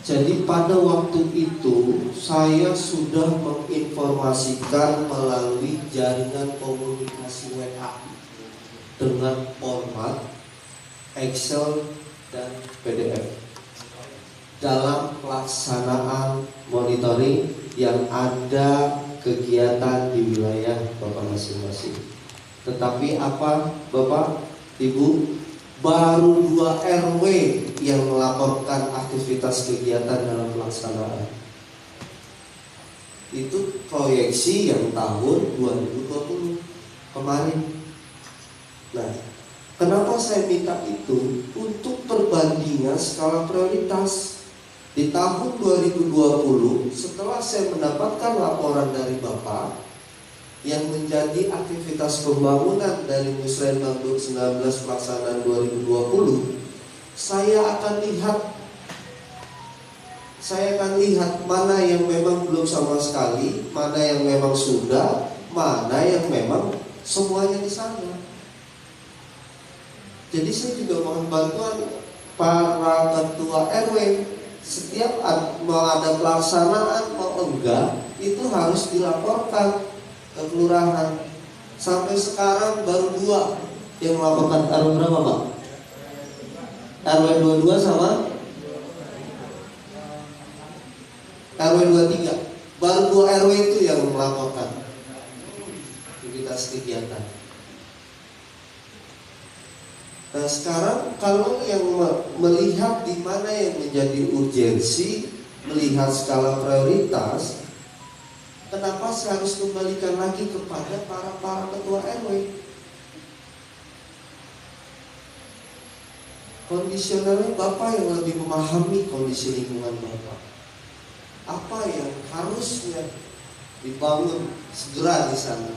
Jadi pada waktu itu saya sudah menginformasikan melalui jaringan komunikasi WA dengan format Excel dan PDF dalam pelaksanaan monitoring yang ada kegiatan di wilayah Bapak masing-masing. Tetapi apa Bapak, Ibu? Baru 2 RW yang melaporkan aktivitas kegiatan dalam pelaksanaan. Itu proyeksi yang tahun 2020 kemarin. Nah, kenapa saya minta itu? Untuk perbandingan skala prioritas. Di tahun 2020, setelah saya mendapatkan laporan dari Bapak yang menjadi aktivitas pembangunan dari Musrembang 19 pelaksanaan 2020, saya akan lihat mana yang memang belum sama sekali, mana yang memang sudah, mana yang memang semuanya di sana. Jadi saya juga mohon bantuan para ketua RW, setiap mau ada pelaksanaan mau enggak, itu harus dilaporkan ke kelurahan. Sampai sekarang baru 2 yang melaporkan. RW berapa Pak? RW 22 sama RW 23. Baru 2 RW itu yang melaporkan aktivitas kegiatan. Nah sekarang kalau yang melihat di mana yang menjadi urgensi, melihat skala prioritas, kenapa saya harus kembalikan lagi kepada para ketua RW? Kondisionalnya Bapak yang lebih memahami kondisi lingkungan Bapak. Apa yang harusnya dibangun segera di sana?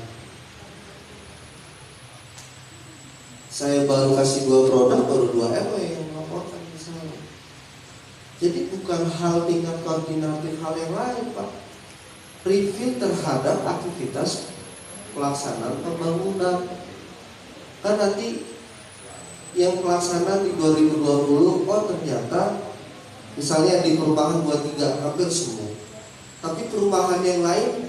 Saya baru kasih 2 produk, baru 2 RW yang melaporkan ke saya. Jadi bukan hal tingkat koordinatif hal yang lain Pak. Review terhadap aktivitas pelaksanaan pembangunan. Kan nanti yang pelaksanaan di 2020, oh ternyata misalnya di perumahan 23 hampir semua. Tapi perumahan yang lain,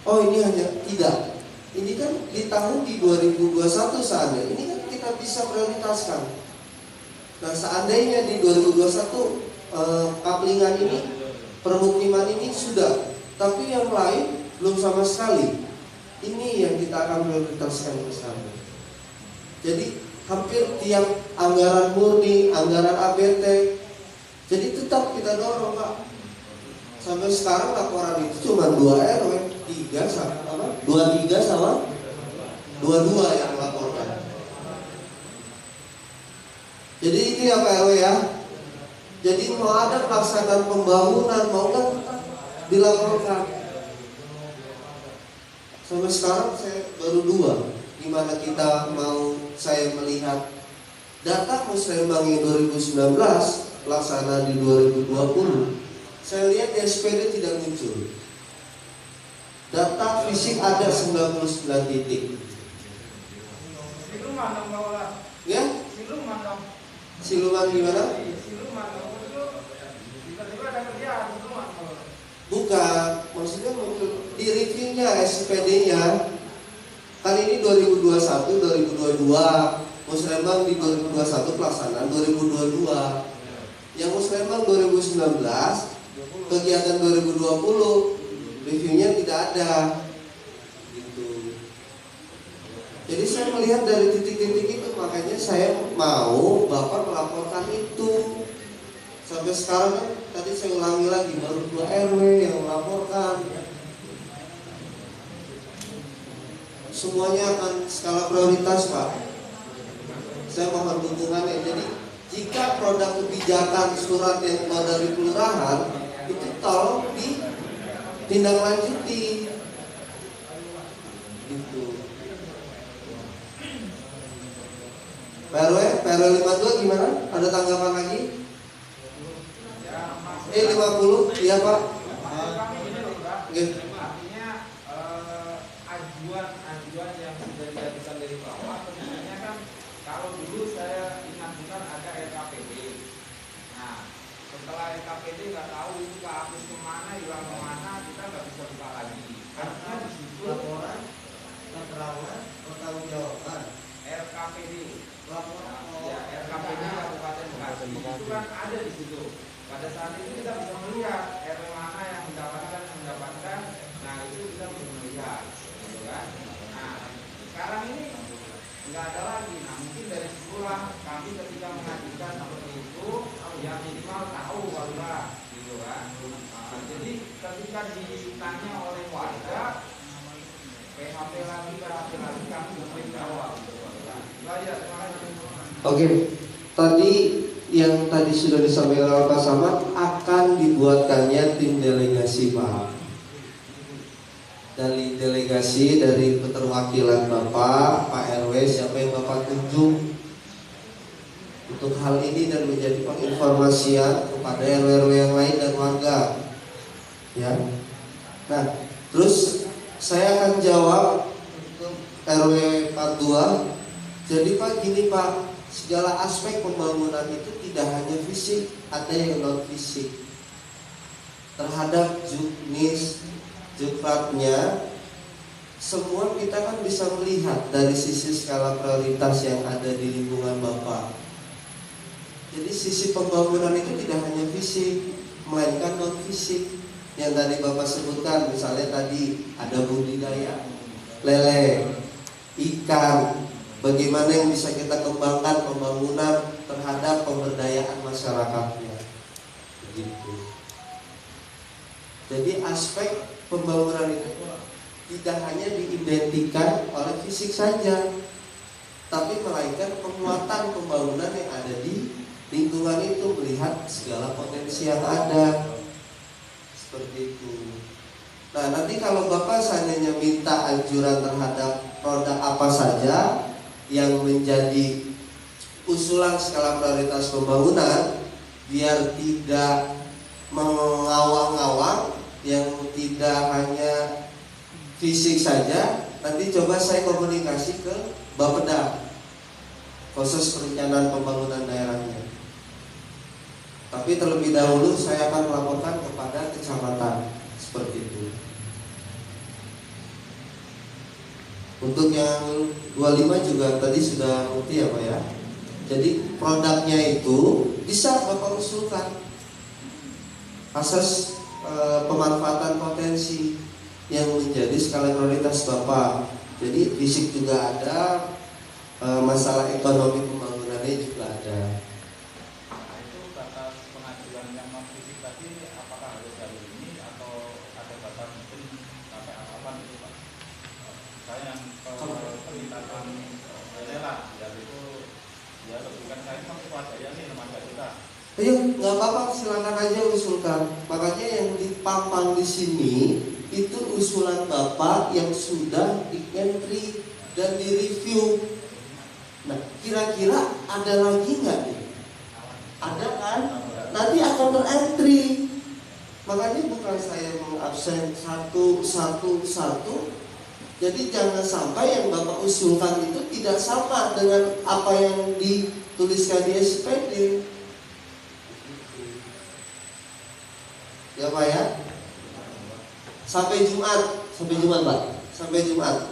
oh ini hanya tidak. Ini kan di tahun di 2021 saatnya, ini kan kita bisa prioritaskan. Nah seandainya di 2021 kaplingan ini, permukiman ini sudah, tapi yang lain belum sama sekali. Ini yang kita akan prioritaskan bersama. Jadi hampir tiap anggaran murni, anggaran ABT, jadi tetap kita dorong Pak. Sampai sekarang laporan itu cuma 2 RW, 23 sama 22 yang melaporkan. Jadi itu ya Pak RW ya. Jadi mau ada pelaksanaan pembangunan, mau nggak dilaporkan. Sampai sekarang saya baru 2. Gimana kita mau saya melihat data Musrembang 2019 pelaksanaan di 2020, saya lihat di SPD tidak muncul. Data fisik ada 99 titik. Siluman dong Pak. Ya? Siluman dong. Siluman gimana? Siluman dong itu tiba-tiba ada kerjaan siluman. Bukan, maksudnya muncul di reviewnya SPD-nya. Kan ini 2021, 2022, Musrembang di 2021 pelaksanaan 2022. Yang Musrembang 2019, kegiatan 2020, reviewnya tidak ada. Gitu. Jadi saya melihat dari titik-titik itu, makanya saya mau Bapak melaporkan itu. Sampai sekarang kan tadi saya ulangi lagi, baru 2 RW yang melaporkan. Semuanya akan skala prioritas Pak. Saya mohon dukungannya. Jadi jika produk kebijakan surat yang keluar dari kelurahan itu tolong ditindaklanjuti. Gitu. PRW 52 gimana? Ada tanggapan lagi? 50, iya Pak. Artinya ajuan yang sudah diajukan dari bawah, sebenarnya kan kalau dulu saya ingat bukan ada RKPD. Nah, setelah RKPD RKPD nggak tahu itu kehapus kemana, hilang kemana, kita nggak bisa buka lagi. Karena di situ laporan keterangan pertanggungjawaban RKPD, laporan ya RKPD Kabupaten Bekasi itu kan ada di situ. Pada saat itu kita bisa melihat RW mana yang mendapatkan, nah itu kita bisa melihat, gitu kan. Nah sekarang ini nggak ada lagi. Nah mungkin dari situlah kami ketika mengajukan seperti itu, ya minimal tahu warga, gitu kan. Nah, jadi ketika ditanya oleh warga, PHP lagi kami bisa jawab. Itu aja, terima kasih. Oke, tadi yang tadi sudah disampaikan oleh Pak Samad, akan dibuatkannya tim delegasi Pak. Dari delegasi dari keterwakilan Bapak, Pak RW, siapa yang Bapak tunjuk untuk hal ini dan menjadi penginformasian kepada RW-RW yang lain dan warga. Ya. Nah, terus saya akan jawab untuk RW 42. Jadi Pak gini Pak, segala aspek pembangunan itu tidak hanya fisik, ada yang non fisik. Terhadap juknis, jukratnya, semua kita kan bisa melihat dari sisi skala prioritas yang ada di lingkungan Bapak. Jadi sisi pembangunan itu tidak hanya fisik, melainkan non fisik. Yang tadi Bapak sebutkan, misalnya tadi ada budidaya lele, ikan. Bagaimana yang bisa kita kembangkan pembangunan terhadap pemberdayaan masyarakatnya. Begitu. Jadi aspek pembangunan itu tidak hanya diidentikan oleh fisik saja, tapi melainkan penguatan pembangunan yang ada di lingkungan itu, melihat segala potensi yang ada. Seperti itu. Nah nanti kalau Bapak seandainya minta anjuran terhadap produk apa saja yang menjadi usulan skala prioritas pembangunan, biar tidak mengawang-awang, yang tidak hanya fisik saja, nanti coba saya komunikasi ke Bapeda, proses perencanaan pembangunan daerahnya. Tapi terlebih dahulu saya akan melaporkan kepada kecamatan, seperti itu. Untuk yang 25 juga tadi sudah ngerti ya Pak ya. Jadi produknya itu bisa Bapak usulkan asas pemanfaatan potensi yang menjadi skala prioritas Bapak. Jadi fisik juga ada, masalah ekonomi pembangunannya juga ada. Nah, itu batas pengajuan yang non fisik tadi apakah harus dari ini atau ada batas mungkin sampai apa gitu Pak? Saya yang permintaan lah, ya itu ya lebih kan saya kan swasaya nih lembaga kita. Ayo, nggak apa-apa, silakan aja usulkan. Makanya yang dipampang di sini itu usulan Bapak yang sudah di-entry dan direview. Nah, kira-kira ada lagi nggak nih? Ada kan? Nanti akan ter-entry. Makanya bukan saya mengabsen satu. Jadi jangan sampai yang Bapak usulkan itu tidak sama dengan apa yang dituliskan di SPD. Ya Pak ya. Sampai Jumat Pak. Sampai Jumat.